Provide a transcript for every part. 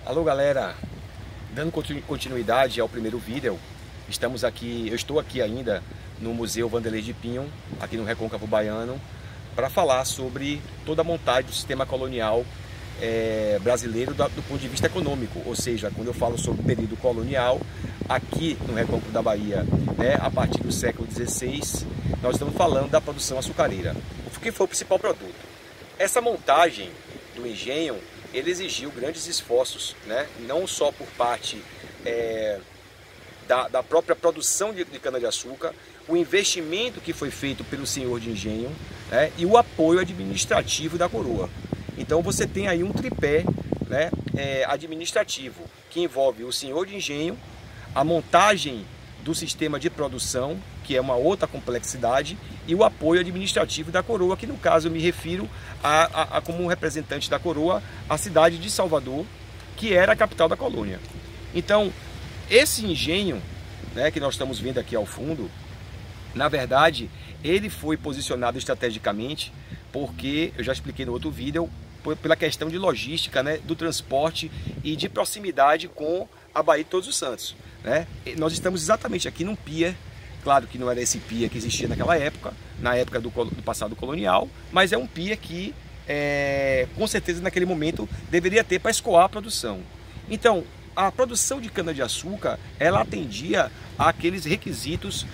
Alô galera, dando continuidade ao primeiro vídeo, eu estou aqui ainda no Museu Wanderley de Pinho, aqui no Recôncavo Baiano, para falar sobre toda a montagem do sistema colonial brasileiro do ponto de vista econômico. Ou seja, quando eu falo sobre o período colonial, aqui no Recôncavo da Bahia, a partir do século XVI, nós estamos falando da produção açucareira. O que foi o principal produto? Essa montagem do engenho, ele exigiu grandes esforços, não só por parte da própria produção de cana-de-açúcar, o investimento que foi feito pelo senhor de engenho, e o apoio administrativo da coroa. Então você tem aí um tripé administrativo, que envolve o senhor de engenho, a montagem do sistema de produção, que é uma outra complexidade, e o apoio administrativo da coroa, que no caso eu me refiro como representante da coroa, a cidade de Salvador, que era a capital da colônia. Então, esse engenho, que nós estamos vendo aqui ao fundo, na verdade, ele foi posicionado estrategicamente, porque, eu já expliquei no outro vídeo, pela questão de logística, do transporte e de proximidade com a Baía de Todos os Santos. Nós estamos exatamente aqui num pier. Claro que não era esse pier que existia naquela época, na época do passado colonial, mas é um pier que, com certeza, naquele momento, deveria ter para escoar a produção. Então, a produção de cana-de-açúcar, ela atendia àqueles requisitos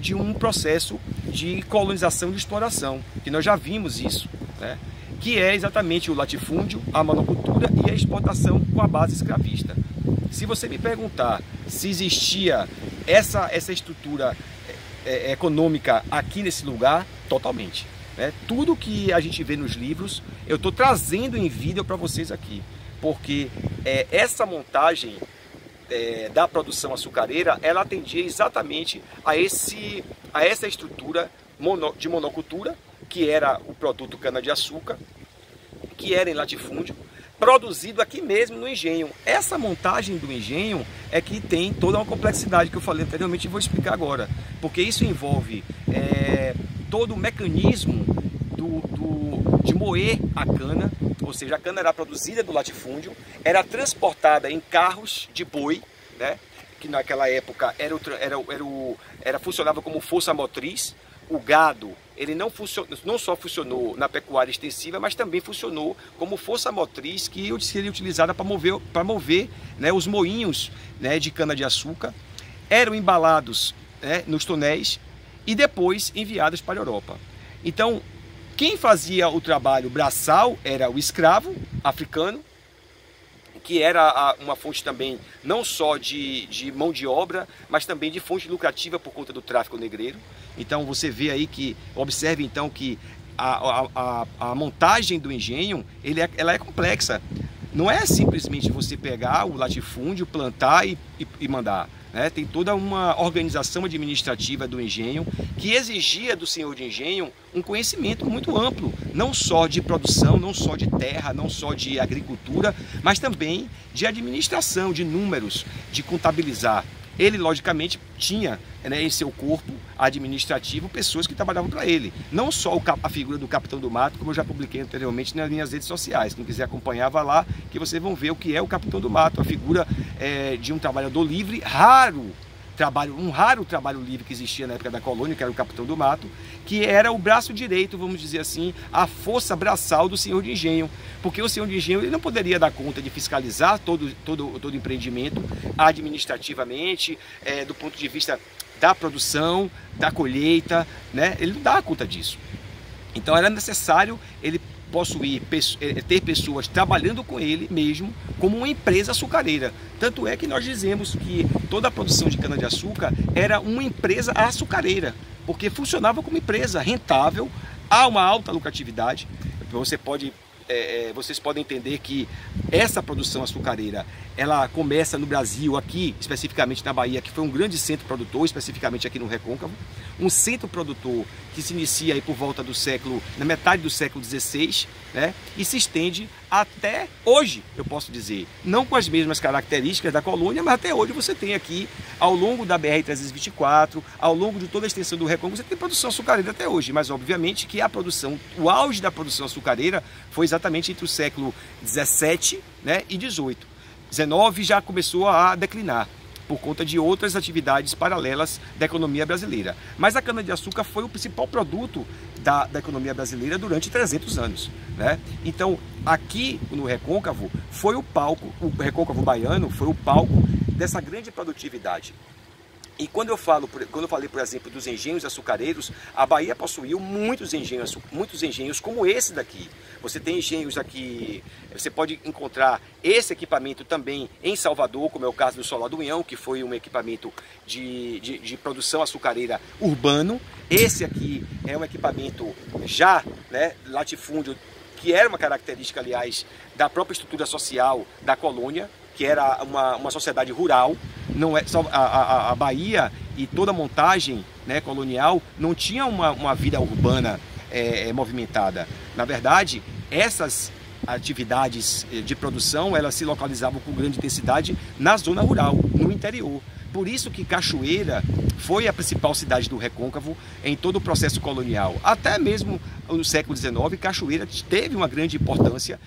de um processo de colonização e de exploração, que nós já vimos isso, que é exatamente o latifúndio, a monocultura e a exportação com a base escravista. Se você me perguntar se existia essa estrutura econômica aqui nesse lugar, totalmente. Tudo que a gente vê nos livros, eu estou trazendo em vídeo para vocês aqui, porque essa montagem da produção açucareira, ela atendia exatamente a essa estrutura de monocultura, que era o produto cana-de-açúcar, que era em latifúndio, produzido aqui mesmo no engenho. Essa montagem do engenho é que tem toda uma complexidade que eu falei anteriormente e vou explicar agora, porque isso envolve todo o mecanismo de moer a cana, ou seja, a cana era produzida do latifúndio, era transportada em carros de boi, que naquela época funcionava como força motriz. O gado, ele não só funcionou na pecuária extensiva, mas também funcionou como força motriz que seria utilizada para mover os moinhos de cana-de-açúcar. Eram embalados nos tonéis e depois enviados para a Europa. Então, quem fazia o trabalho braçal era o escravo africano, que era uma fonte também não só de mão de obra, mas também de fonte lucrativa por conta do tráfico negreiro. Então você vê aí observe então que a montagem do engenho, ela é complexa. Não é simplesmente você pegar o latifúndio, plantar e mandar. Tem toda uma organização administrativa do engenho que exigia do senhor de engenho um conhecimento muito amplo, não só de produção, não só de terra, não só de agricultura, mas também de administração, de números, de contabilizar. Ele, logicamente, tinha em seu corpo administrativo pessoas que trabalhavam para ele. Não só a figura do capitão do mato, como eu já publiquei anteriormente nas minhas redes sociais. Quem quiser acompanhar, vá lá, que vocês vão ver o que é o capitão do mato, a figura de um trabalhador livre, um raro trabalho livre que existia na época da colônia, que era o capitão do mato, que era o braço direito, vamos dizer assim, a força braçal do senhor de engenho, porque o senhor de engenho ele não poderia dar conta de fiscalizar todo empreendimento administrativamente, do ponto de vista da produção, da colheita, ele não dá conta disso. Então era necessário ele ter pessoas trabalhando com ele mesmo como uma empresa açucareira. Tanto é que nós dizemos que toda a produção de cana-de-açúcar era uma empresa açucareira, porque funcionava como empresa rentável, há uma alta lucratividade. Vocês podem entender que essa produção açucareira, ela começa no Brasil, aqui especificamente na Bahia, que foi um grande centro produtor, especificamente aqui no Recôncavo, um centro produtor que se inicia aí por volta na metade do século XVI, e se estende até hoje, eu posso dizer, não com as mesmas características da colônia, mas até hoje você tem aqui, ao longo da BR-324, ao longo de toda a extensão do Recôncavo, você tem produção açucareira até hoje, mas obviamente que o auge da produção açucareira foi exatamente entre o século XVII e XVIII. XIX já começou a declinar, por conta de outras atividades paralelas da economia brasileira. Mas a cana-de-açúcar foi o principal produto da economia brasileira durante 300 anos. Né? Então, aqui no Recôncavo, foi o palco, o Recôncavo baiano foi o palco dessa grande produtividade. E quando eu falei, por exemplo, dos engenhos açucareiros, a Bahia possuiu muitos engenhos como esse daqui. Você tem engenhos aqui, você pode encontrar esse equipamento também em Salvador, como é o caso do Solar do Unhão, que foi um equipamento de produção açucareira urbano. Esse aqui é um equipamento já, né, latifúndio, que era uma característica, aliás, da própria estrutura social da colônia, que era uma sociedade rural. Não é só a Bahia e toda a montagem, né, colonial não tinha uma vida urbana movimentada. Na verdade, essas atividades de produção, elas se localizavam com grande intensidade na zona rural, no interior. Por isso que Cachoeira foi a principal cidade do Recôncavo em todo o processo colonial. Até mesmo no século XIX, Cachoeira teve uma grande importância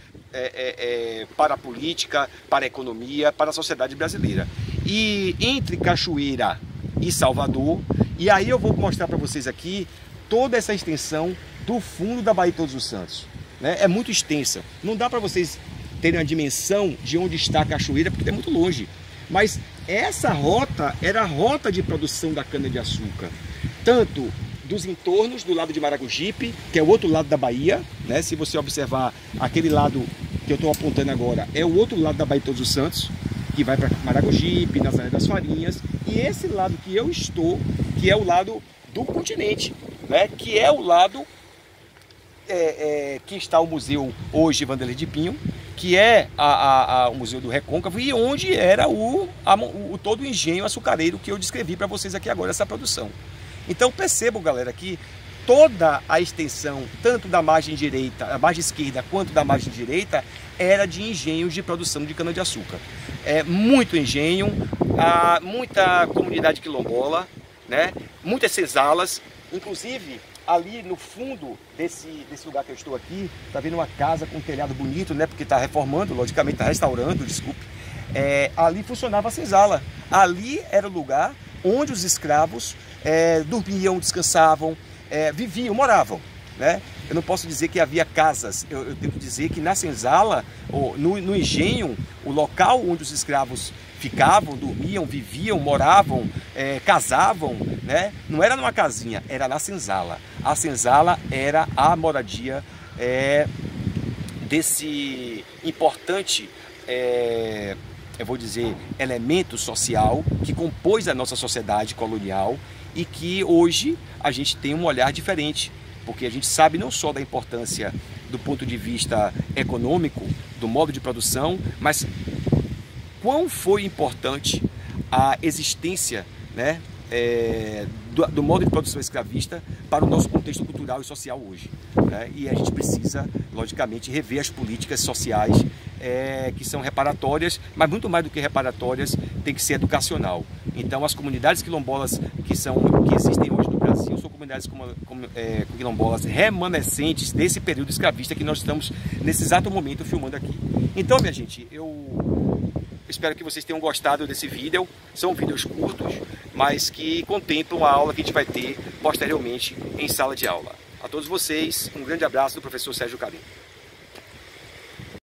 para a política, para a economia, para a sociedade brasileira. E entre Cachoeira e Salvador, e aí eu vou mostrar para vocês aqui toda essa extensão do fundo da Baía de Todos os Santos. Né? É muito extensa, não dá para vocês terem a dimensão de onde está a Cachoeira, porque é muito longe. Mas essa rota era a rota de produção da cana-de-açúcar, tanto dos entornos, do lado de Maragogipe, que é o outro lado da Bahia, né? Se você observar aquele lado que eu estou apontando agora, é o outro lado da Baía de Todos os Santos, que vai para Maragogipe, Nazaré das Farinhas, e esse lado que eu estou, que é o lado do continente, né? Que é o lado que está o museu hoje Vanderlei de Pinho, que é o Museu do Recôncavo, e onde era todo o engenho açucareiro que eu descrevi para vocês aqui agora, essa produção. Então percebam, galera, que toda a extensão, tanto da margem direita, a margem esquerda, quanto da margem direita, era de engenhos de produção de cana-de-açúcar. Muito engenho, muita comunidade quilombola, né? Muitas senzalas, inclusive ali no fundo desse lugar que eu estou aqui, tá vendo uma casa com um telhado bonito, né? Porque está reformando, logicamente está restaurando, desculpe. Ali funcionava a senzala. Ali era o lugar onde os escravos dormiam, descansavam, viviam, moravam. Né? Eu não posso dizer que havia casas, eu tenho que dizer que na senzala, no engenho, o local onde os escravos ficavam, dormiam, viviam, moravam, casavam, né? Não era numa casinha, era na senzala. A senzala era a moradia desse importante, eu vou dizer, elemento social que compôs a nossa sociedade colonial e que hoje a gente tem um olhar diferente, porque a gente sabe não só da importância do ponto de vista econômico, do modo de produção, mas quão foi importante a existência, né, do modo de produção escravista para o nosso contexto cultural e social hoje. Né? E a gente precisa, logicamente, rever as políticas sociais que são reparatórias, mas muito mais do que reparatórias, tem que ser educacional. Então, as comunidades quilombolas que existem hoje no Brasil são comunidades quilombolas remanescentes desse período escravista que nós estamos, nesse exato momento, filmando aqui. Então, minha gente, eu espero que vocês tenham gostado desse vídeo. São vídeos curtos, mas que contemplam a aula que a gente vai ter posteriormente em sala de aula. A todos vocês, um grande abraço do professor Sérgio Carim.